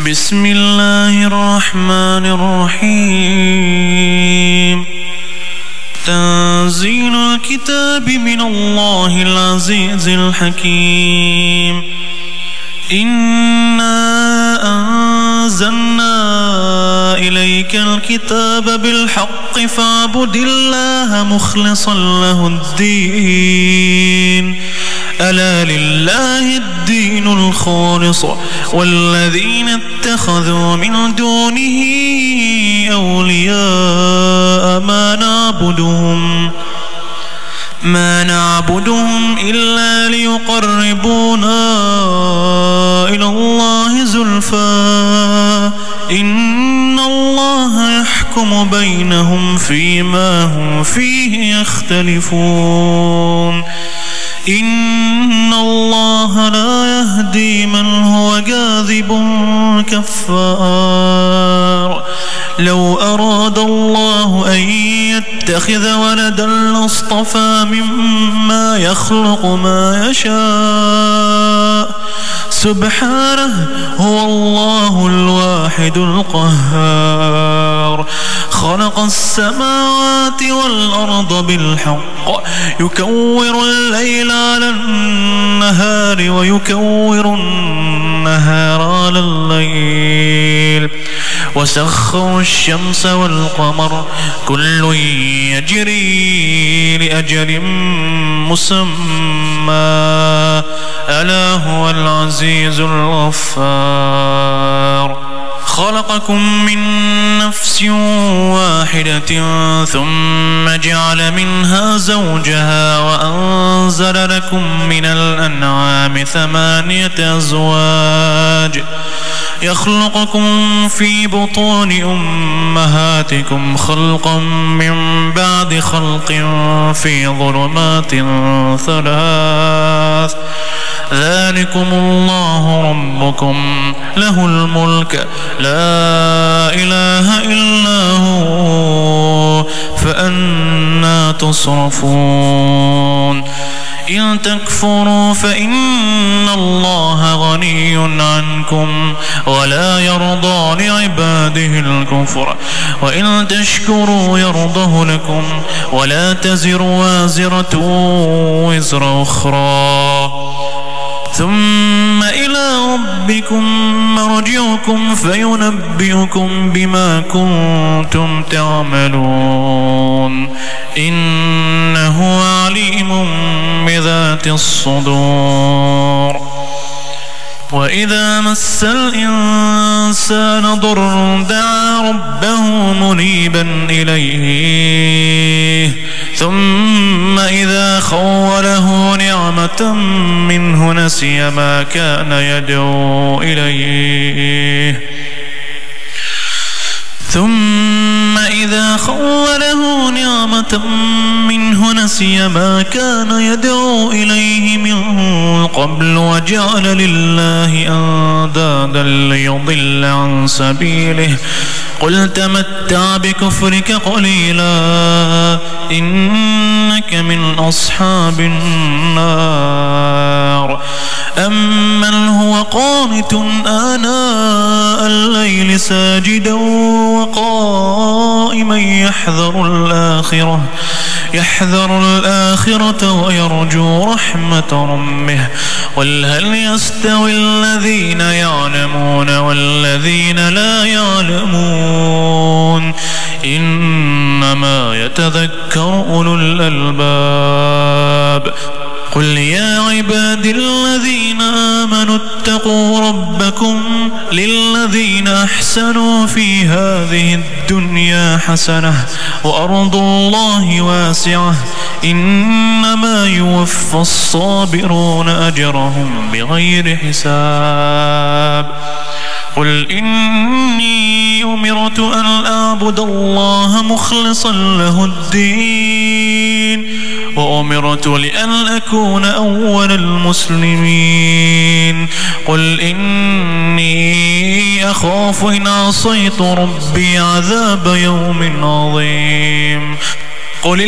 بسم الله الرحمن الرحيم. تنزيل الكتاب من الله العزيز الحكيم. إنا أنزلنا إليك الكتاب بالحق فاعبد الله مخلصا له الدين. ألا لله الدين الخالص والذين اتخذوا من دونه أولياء ما نعبدهم إلا ليقربونا إلى الله زلفى إن الله يحكم بينهم فيما هم فيه يختلفون. إن الله لا يهدي من هو كاذب كفار. لو أراد الله أن يتخذ ولدا لاصطفى مما يخلق ما يشاء سبحانه هو الله الواحد القهار. خلق السماوات والأرض بالحق يكور الليل على النهار ويكور النهار على الليل وسخر الشمس والقمر كل يجري لأجل مسمى ألا هو العزيز الغفار. خلقكم من نفس واحدة ثم جعل منها زوجها وأنزل لكم من الأنعام 8 أزواج يخلقكم في بطون أمهاتكم خلقا من بعد خلق في ظلمات 3 ذلكم الله ربكم له الملك لا إله إلا هو فأنى تصرفون. إن تكفروا فإن الله غني عنكم ولا يرضى لعباده الكفر وإن تشكروا يرضه لكم ولا تزر وازرة وزر أخرى ثم إلى ربكم مرجعكم فينبئكم بما كنتم تعملون إنه عليم بذات الصدور. وإذا مس الإنسان ضر دعا ربه منيبا إليه ثم إذا خوله نعمة منه نسي ما كان يدعو إليه من قبل وجعل لله أندادا ليضل عن سبيله قل تمتع بكفرك قليلا إنك من أصحاب النار. أمن هو قانت آناء الليل ساجدا وقائما يحذر الآخرة ويرجو رحمة ربه قل هل يستوي الذين يعلمون والذين لا يعلمون إنما يتذكر أولو الألباب. قل يا عبادي الذين آمنوا اتقوا ربكم للذين أحسنوا في هذه الدنيا حسنة وأرض الله واسعة إنما يوفى الصابرون أجرهم بغير حساب. قل إني أمرت أن أعبد الله مخلصا له الدين وأمرت لأن أكون أول المسلمين. قل إني أخاف إن عصيت ربي عذاب يوم عظيم. قل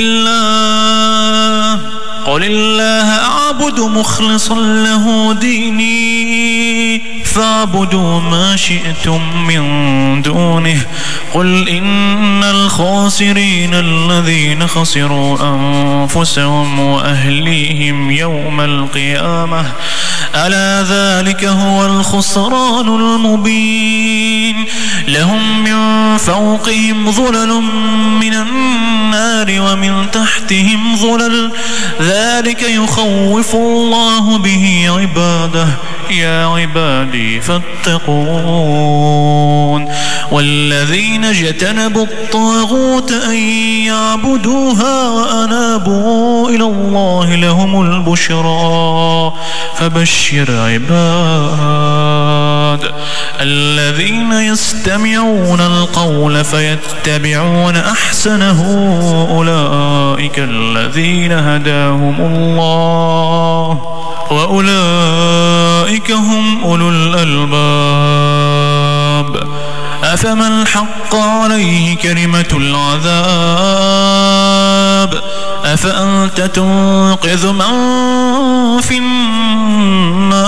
الله أعبد مخلصا له ديني فاعبدوا ما شئتم من دونه قل إن الخاسرين الذين خسروا أنفسهم وأهليهم يوم القيامة ألا ذلك هو الخسران المبين لهم من فوقهم ظلل من النار ومن تحتهم ظلل ذلك يخوف الله به عباده يا عبادي فاتقون والذين اجتنبوا الطاغوت أن يعبدوها وأنابوا إلى الله لهم البشرى فبشر عباد الذين يستمعون القول فيتبعون أحسنه أولئك الذين هداهم الله وأولئك هم أولو الألباب أفمن حق عليه كلمة العذاب أفأنت تنقذ من في النار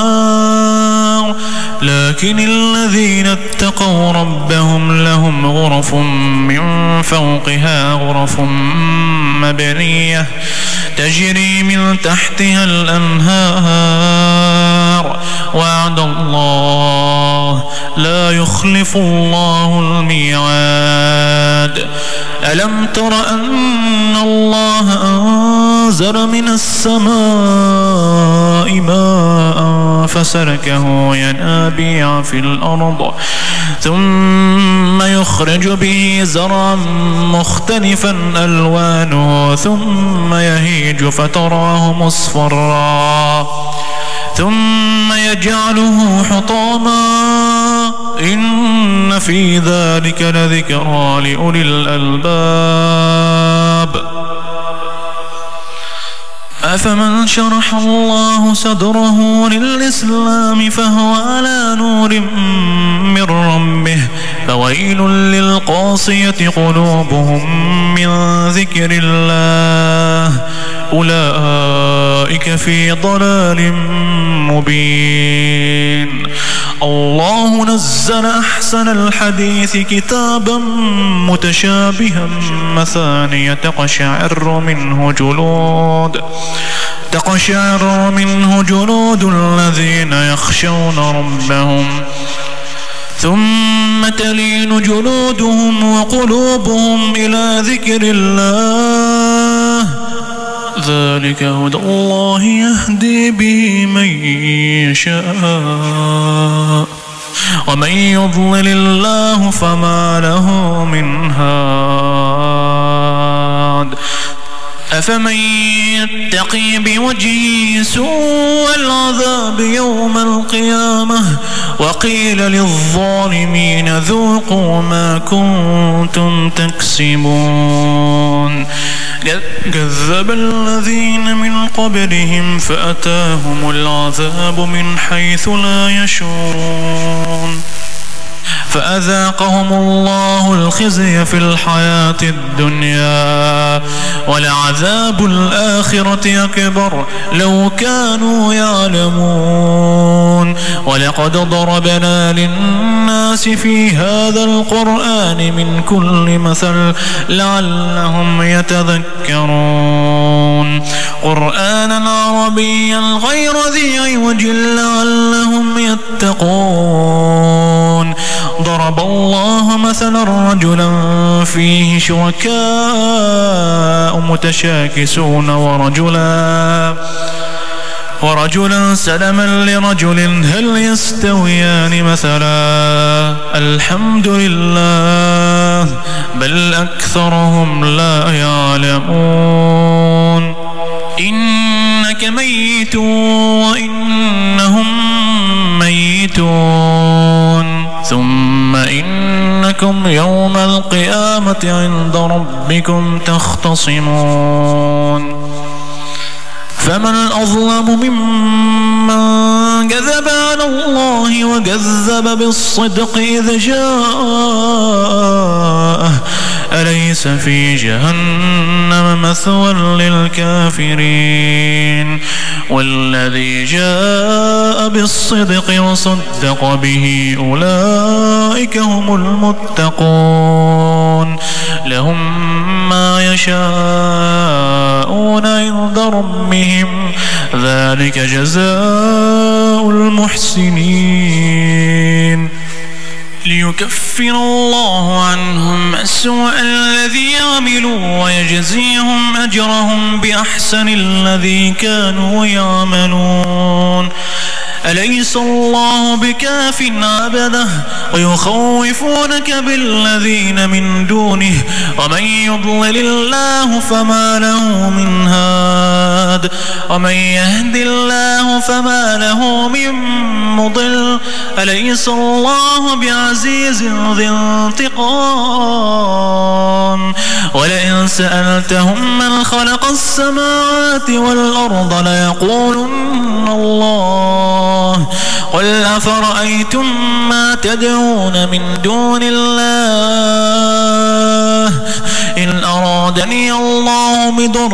لكن الذين اتقوا ربهم لهم غرف من فوقها غرف مبنية تجري من تحتها الأنهار وعد الله لا يخلف الله الميعاد ألم تر أن الله أنزل من السماء ماء فسلكه ينابيع في الأرض ثم يخرج به زرعا مختلفا ألوانه ثم يهيج فتراه مصفرا ثم يجعله حطاما إن في ذلك لذكرى لأولي الألباب أفمن شرح الله صدره للإسلام فهو على نور من ربه فويل للقاسية قلوبهم من ذكر الله أولئك في ضلال مبين الله نزل أحسن الحديث كتابا متشابها مثانية تقشعر منه جلود الذين يخشون ربهم ثم تلين جلودهم وقلوبهم إلى ذكر الله ذلك هدى الله يهدي به من يشاء ومن يضلل الله فما له من هاد أفمن يتقي بوجهه سوء العذاب يوم القيامة وقيل للظالمين ذوقوا ما كنتم تكسبون كذب الذين من قبلهم فأتاهم العذاب من حيث لا يشعرون فأذاقهم الله الخزي في الحياة الدنيا ولعذاب الآخرة أكبر لو كانوا يعلمون ولقد ضربنا للناس في هذا القرآن من كل مثل لعلهم يتذكرون قرآنا عربيا غير ذي عوج لعلهم يتقون ضرب الله مثلا رجلا فيه شركاء متشاكسون ورجلا سلما لرجل هل يستويان مثلا الحمد لله بل أكثرهم لا يعلمون إنك ميت وإنهم ميتون ثم إنكم يوم القيامة عند ربكم تختصمون فمن أظلم ممن كذب على الله وكذب بالصدق إذ جاءه أليس في جهنم مثوى للكافرين والذي جاء بالصدق وصدق به أولئك هم المتقون لهم ما يشاءون عند ربهم ذلك جزاء المحسنين ليكفر الله عنهم أسوأ الذي عملوا ويجزيهم أجرهم بأحسن الذي كانوا يعملون أليس الله بكاف عبده ويخوفونك بالذين من دونه ومن يضلل الله فما له من هاد ومن يهد الله فما له من مضل أليس الله بعزيز ذي انتقام ولئن سألتهم من خلق السماوات والأرض ليقولن الله قل أفرأيتم ما تدعون من دون الله إن أرادني الله بضر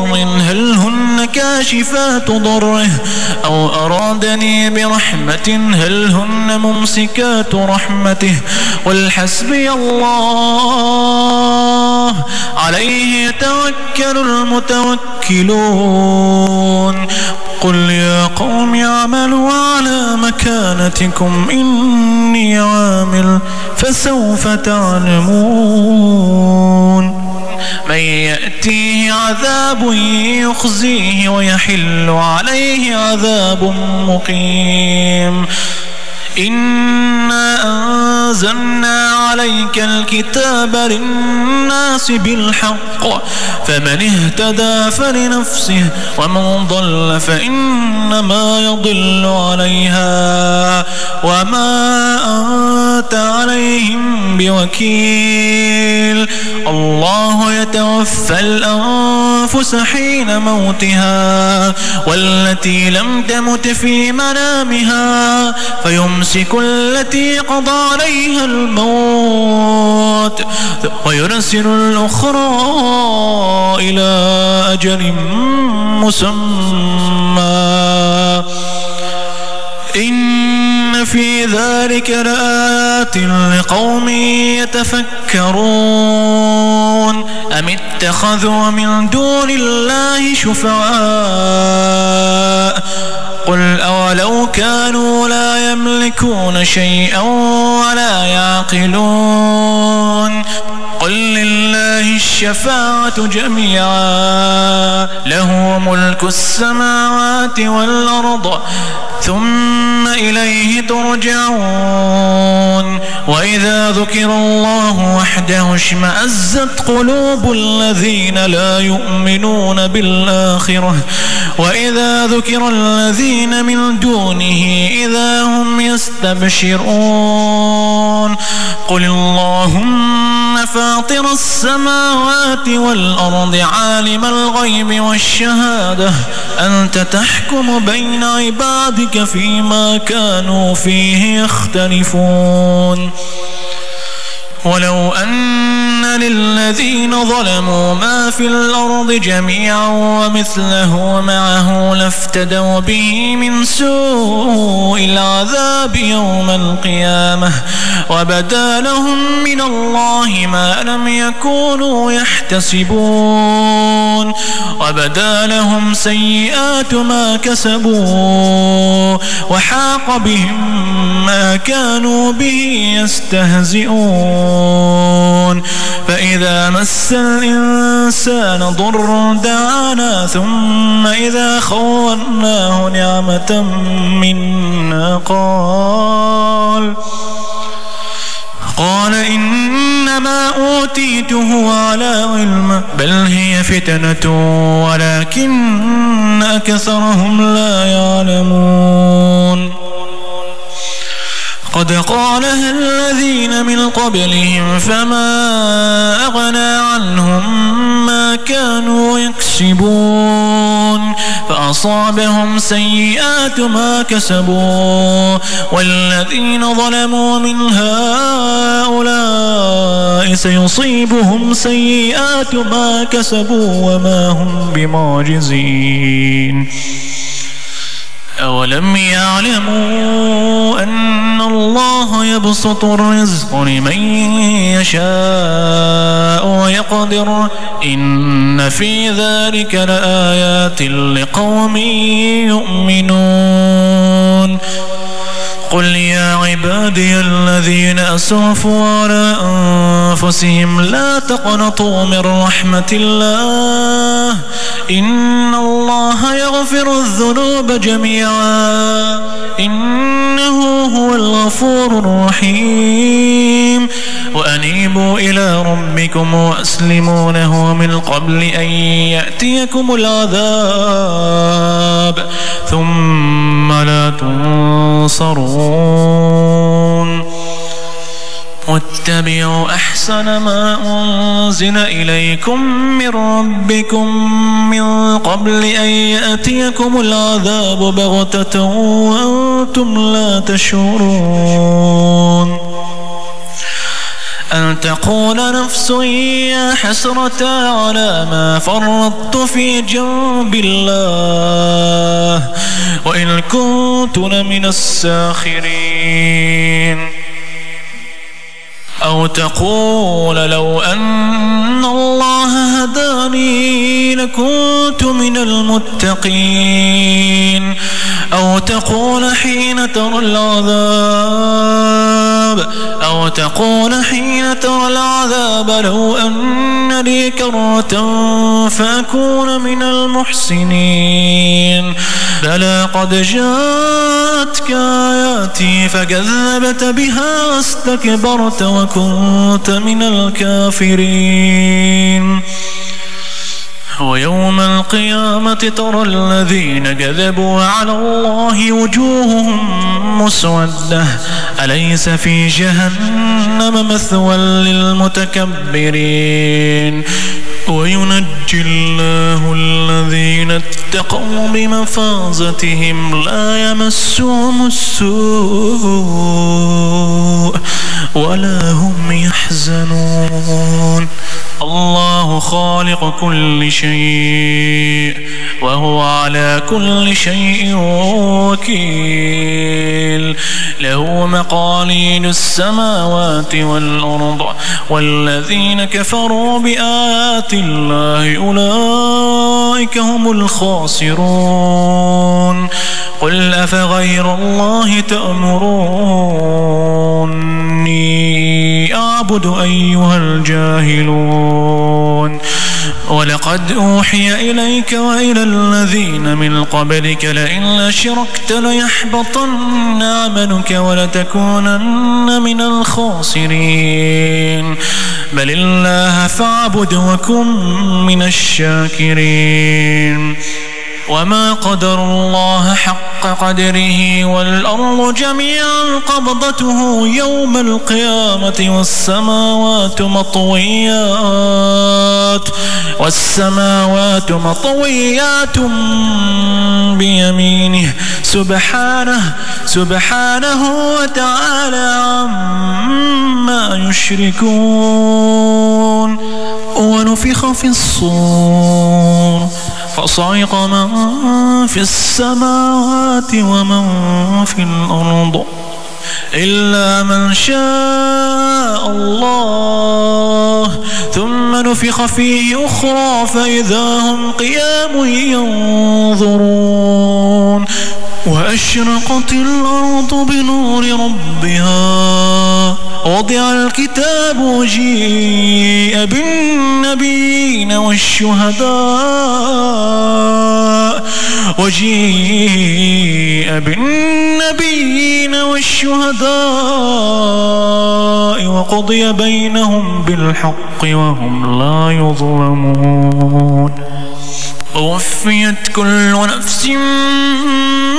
هل هن كاشفات ضره أو أرادني برحمة هل هن ممسكات رحمته قل حسبي الله عليه يتوكل المتوكلون قل يا قوم اعملوا على مكانتكم إني عامل فسوف تعلمون من يأتيه عذاب يخزيه ويحل عليه عذاب مقيم إنا أنزلنا عليك الكتاب للناس بالحق فمن اهتدى فلنفسه ومن ضل فإنما يضل عليها وما أنت عليهم بوكيل الله يتوفى الأنفس حين موتها والتي لم تمت في منامها فيمسك التي قضى عليها الموت ويرسل الأخرى إلى أجل مسمى إن في ذلك لآيات لقوم يتفكرون أم اتخذوا من دون الله شفعاء قل أولو كانوا لا يملكون شيئا ولا يعقلون قل لله الشفاعة جميعا له ملك السماوات والأرض ثم إليه ترجعون وإذا ذكر الله وحده اشمأزت قلوب الذين لا يؤمنون بالآخرة وإذا ذكر الذين من دونه إذا هم يستبشرون قل اللهم فاطر السماوات والأرض عالم الغيب والشهادة أنت تحكم بين عبادك فيما كانوا فيه يختلفون ولو أن للذين ظلموا ما في الأرض جميعا ومثله معه لافتدوا به من سوء العذاب يوم القيامة وبدا لهم من الله ما لم يكونوا يحتسبون وبدا لهم سيئات ما كسبوا وحاق بهم ما كانوا به يستهزئون فإذا مس الإنسان ضر دعانا ثم إذا خولناه نعمة منا قال إنما أوتيته على علم بل هي فتنة ولكن أكثرهم لا يعلمون قد قالها الذين من قبلهم فما أغنى عنهم ما كانوا يكسبون فأصابهم سيئات ما كسبوا والذين ظلموا من هؤلاء هؤلاء سيصيبهم سيئات ما كسبوا وما هم بمعجزين أولم يعلموا أن الله يبسط الرزق لمن يشاء ويقدر إن في ذلك لآيات لقوم يؤمنون قل يا عبادي الذين أسرفوا على أنفسهم لا تقنطوا من رحمة الله إن الله يغفر الذنوب جميعا إنه هو الغفور الرحيم وأنيبوا إلى ربكم وأسلموا له من قبل أن يأتيكم العذاب ثم لا تنصرون واتبعوا أحسن ما أنزل إليكم من ربكم من قبل أن يأتيكم العذاب بغتة وأنتم لا تشعرون أن تقول نفس يا حسرة على ما فرطت في جنب الله وإن كنت لمن الساخرين أو تقول لو أن الله هداني لكنت من المتقين أو تقول حين ترى العذاب لو أن لي كرة فأكون من المحسنين بلى قد جاءتك آياتي فكذبت بها واستكبرت وكنت من الكافرين ويوم القيامة ترى الذين كذبوا على الله وجوههم مسودة أليس في جهنم مثوى للمتكبرين وينجي الله الذين اتقوا بمفازتهم لا يمسهم السوء ولا هم يحزنون الله خالق كل شيء وهو على كل شيء وكيل له مقاليد السماوات والأرض والذين كفروا بآيات الله أولئك هم الخاسرون قل أفغير الله تأمروني أعبد أيها الجاهلون ولقد أوحي إليك وإلى الذين من قبلك لئن أشركت ليحبطن عملك ولتكونن من الخاسرين بل الله فاعبد وكن من الشاكرين وما قدر الله حق قدره والأرض جميعا قبضته يوم القيامة والسماوات مطويات بيمينه سبحانه وتعالى عما يشركون ونفخ في الصور فصعق من في السماوات ومن في الأرض إلا من شاء الله ثم نفخ فيه أخرى فإذا هم قيام ينظرون وأشرقت الأرض بنور ربها وضع الكتاب وجيء بالنبيين والشهداء وقضي بينهم بالحق وهم لا يظلمون ووفيت كل نفس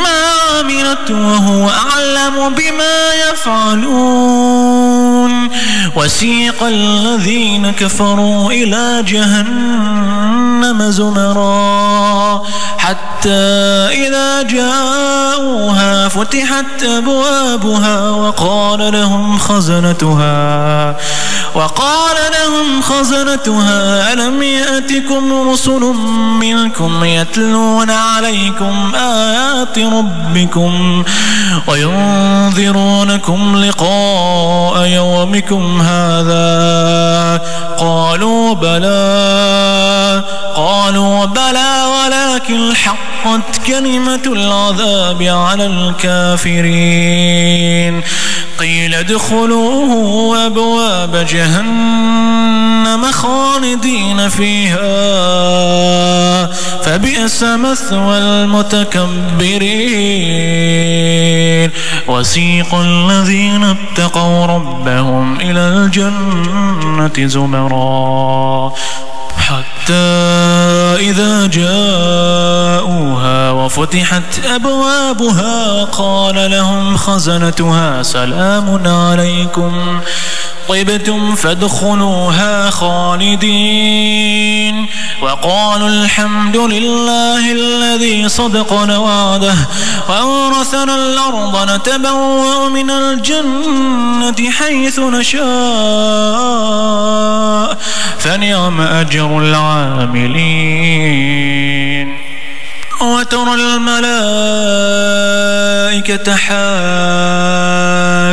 ما عملت وهو أعلم بما يفعلون وسيق الذين كفروا إلى جهنم جهنم زمرا حتى إذا جاءوها فتحت أبوابها وقال لهم خزنتها ألم يأتكم رسل منكم يتلون عليكم آيات ربكم وينذرونكم لقاء يومكم هذا قالوا بلى ولكن حقت كلمة العذاب على الكافرين قيل ادخلوا أبواب جهنم خالدين فيها فبئس مثوى المتكبرين وسيق الذين اتقوا ربهم إلى الجنة زمرا حتى إذا جاءوها وفتحت أبوابها قال لهم خزنتها سلام عليكم طبتم فادخلوها خالدين وقالوا الحمد لله الذي صدقنا وعده وأورثنا الأرض نتبوأ من الجنة حيث نشاء فنعم أجر العاملين وترى الملائكة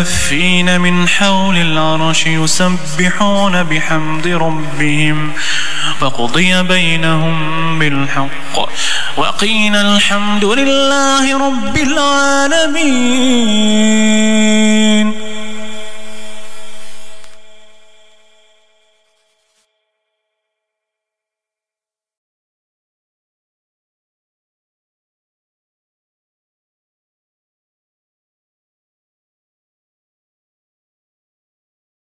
حافين من حول العرش يسبحون بحمد ربهم وقضي بينهم بالحق وقيل الحمد لله رب العالمين.